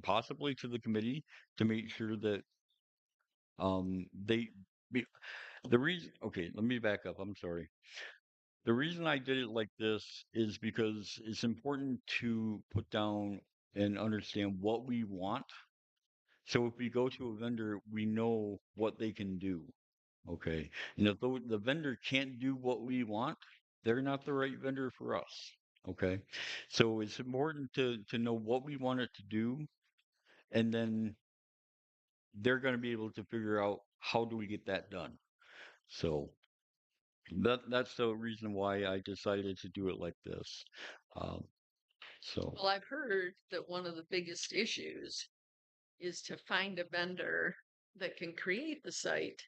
possibly to the committee to make sure that they. be- The reason, okay, let me back up. I'm sorry. The reason I did it like this is because it's important to put down and understand what we want. So if we go to a vendor, we know what they can do. Okay. And if the vendor can't do what we want, they're not the right vendor for us. Okay. So it's important to know what we want it to do, and then they're going to be able to figure out how do we get that done. So that's the reason why I decided to do it like this. Um, so Well, I've heard that one of the biggest issues is to find a vendor that can create the site,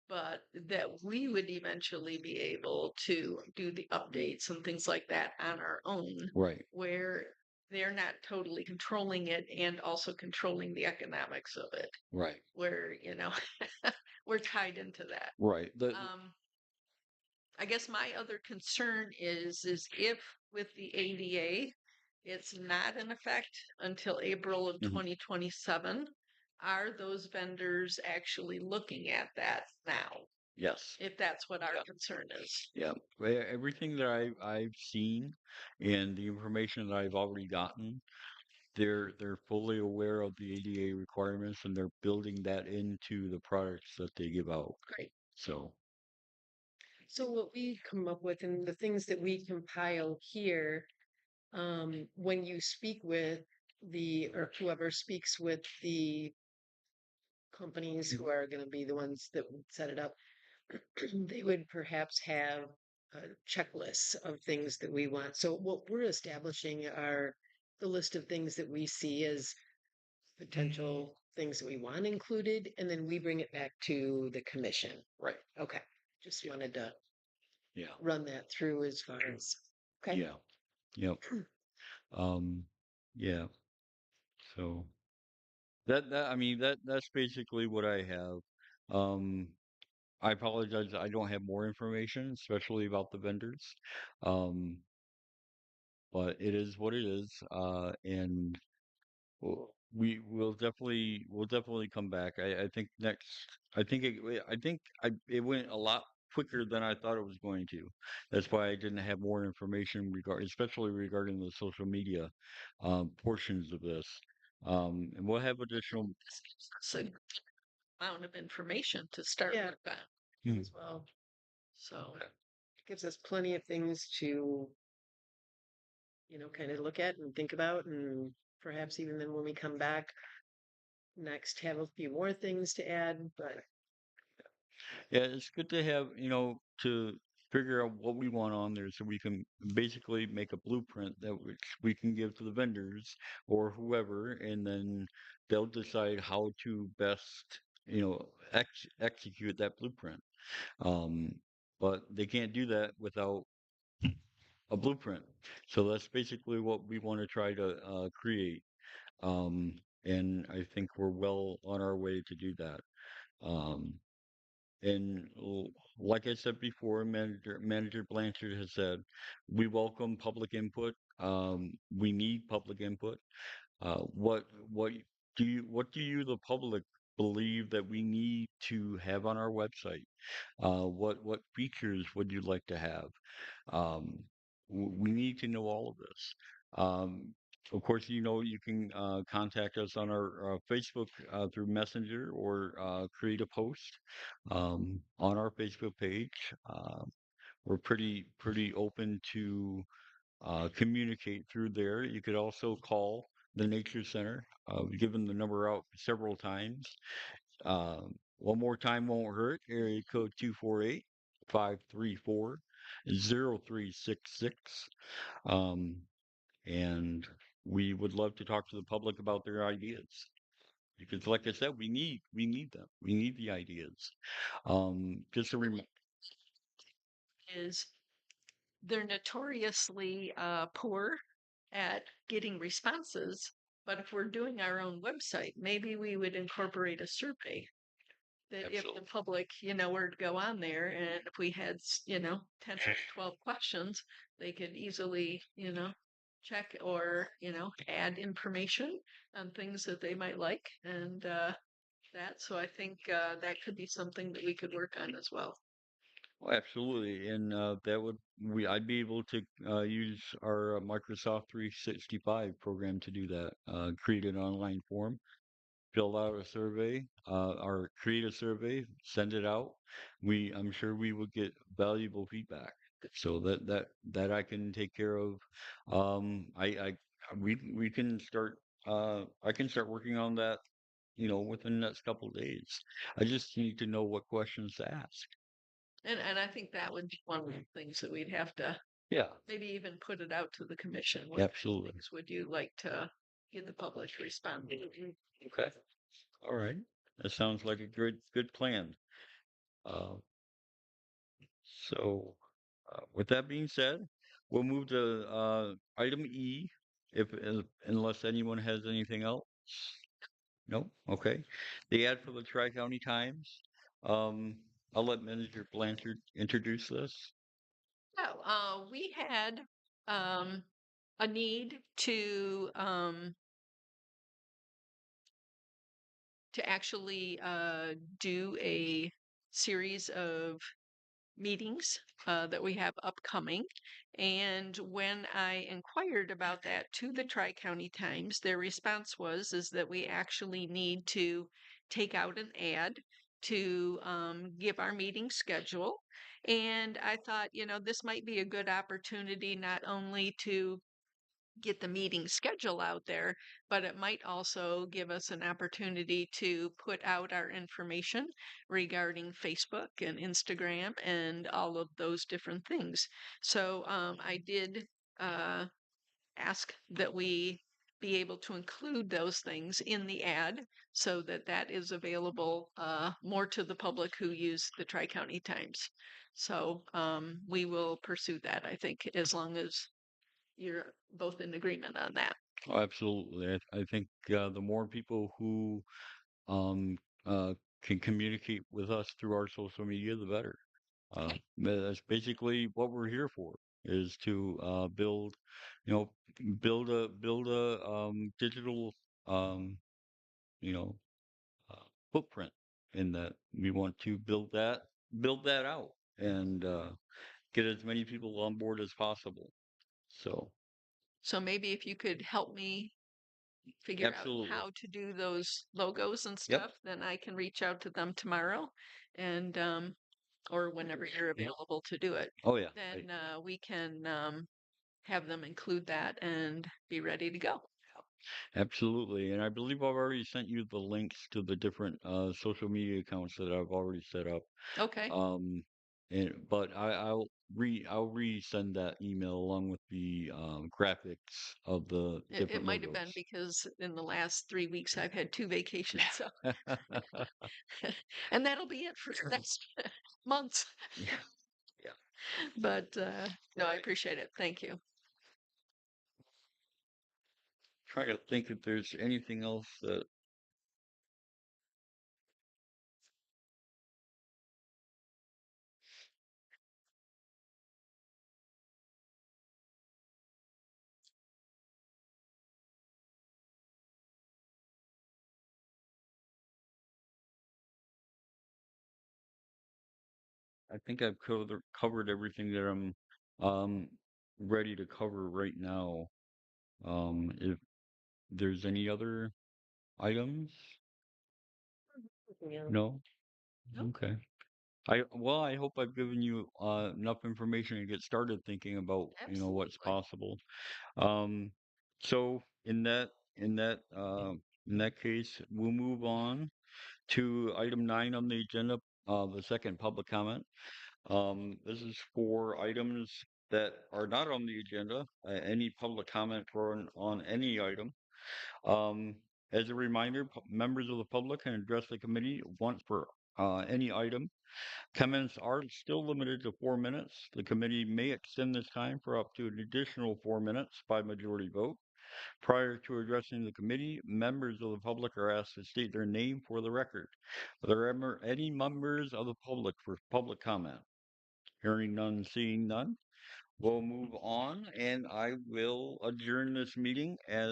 but that we would eventually be able to do the updates and things like that on our own, right, where they're not totally controlling it and also controlling the economics of it, right, where, we're tied into that. right. Um, I guess my other concern is if with the ADA, it's not in effect until April of Mhm. 2027, are those vendors actually looking at that now? Yes, If that's what our concern is. yeah. Everything that I've seen and the information that I've already gotten, they're fully aware of the ADA requirements and they're building that into the products that they give out. Great. So So what we come up with and the things that we compile here, when you speak with or whoever speaks with the companies who are going to be the ones that would set it up, they would perhaps have checklists of things that we want. So what we're establishing are the list of things that we see as potential things that we want included, and then we bring it back to the commission. Right. Okay. Just wanted to Yeah. run that through as far as, okay. Yeah. Yep. Um, yeah. So I mean that's basically what I have. Um, I apologize. I don't have more information, especially about the vendors. Um, but it is what it is. And we'll definitely come back. I think next. It went a lot quicker than I thought it was going to. That's why I didn't have more information especially regarding the social media portions of this. And we'll have additional. This gives us a good amount of information to start Yeah. with that. As well. So Gives us plenty of things to, kind of look at and think about, and perhaps even then when we come back next, have a few more things to add. But Yeah, it's good to have, to figure out what we want on there so we can basically make a blueprint that we can give to the vendors or whoever, and then they'll decide how to best, execute that blueprint. Um, but they can't do that without a blueprint. So that's basically what we want to try to create. Um, and I think we're well on our way to do that. Um, and like I said before, Manager Blanchard has said, we welcome public input. We need public input. What what do you, the public, believe that we need to have on our website? What features would you like to have? Um, we need to know all of this. Um, of course, you can contact us on our Facebook through Messenger or create a post on our Facebook page. We're pretty open to communicate through there. You could also call the Nature Center. We've given the number out several times. One more time won't hurt. Area code 248-534-0366. Um, and we would love to talk to the public about their ideas. Because like I said, we need them. We need the ideas. Just a reminder. is they're notoriously poor at getting responses. But if we're doing our own website, maybe we would incorporate a survey that if the public, were to go on there and if we had, 10 or 12 questions, they could easily, check or, add information on things that they might like and that. So I think that could be something that we could work on as well. Oh, absolutely, and that would I'd be able to use our Microsoft 365 program to do that. Create an online form, fill out a survey, or create a survey, send it out. I'm sure we would get valuable feedback. So that I can take care of. I we can start. I can start working on that. Within the next couple of days. I just need to know what questions to ask. And I think that would be one of the things that we'd have to Yeah, maybe even put it out to the commission. What absolutely. things would you like to get the public to respond to? Okay. All right. That sounds like a good plan. Uh, so, with that being said, we'll move to item E, unless anyone has anything else. Nope. Okay. The ad for the Tri-County Times. Um, I'll let Manager Blanchard introduce this. So, we had um, a need to actually do a series of meetings that we have upcoming. And when I inquired about that to the Tri-County Times, their response is that we actually need to take out an ad to give our meeting schedule. And I thought, this might be a good opportunity not only to get the meeting schedule out there, but it might also give us an opportunity to put out our information regarding Facebook and Instagram and all of those different things. So I did ask that we be able to include those things in the ad so that that is available more to the public who use the Tri-County Times. So we will pursue that, I think, as long as you're both in agreement on that. Oh, absolutely. I think the more people who um, can communicate with us through our social media, the better. Okay. That's basically what we're here for, is to build, you know, build a digital, um, you know, footprint in that. We want to build that out, and get as many people on board as possible. So, So maybe if you could help me figure out absolutely. how to do those logos and Yep. stuff, then I can reach out to them tomorrow and or whenever you're available to do it. Oh yeah. Then we can have them include that and be ready to go. Absolutely. And I believe I've already sent you the links to the different social media accounts that I've already set up. Okay. Um, but I'll resend that email along with the graphics of the It different might have been logos. because in the last 3 weeks I've had 2 vacations, so and that'll be it for the next months. Yeah, yeah. But no, I appreciate it. Thank you. Try to think if there's anything else that I think I've covered everything that I'm um ready to cover right now. If there's any other items, Yeah. no? No, Okay. I hope I've given you enough information to get started thinking about, what's absolutely. possible. Um, so in that case, we'll move on to item 9 on the agenda, the second public comment. This is for items that are not on the agenda, any public comment on any item. Um, as a reminder, members of the public can address the committee once per any item. Comments are still limited to 4 minutes. The committee may extend this time for up to an additional 4 minutes by majority vote. Prior to addressing the committee, members of the public are asked to state their name for the record. Are there any members of the public for public comment? Hearing none, seeing none. We'll move on, and I will adjourn this meeting as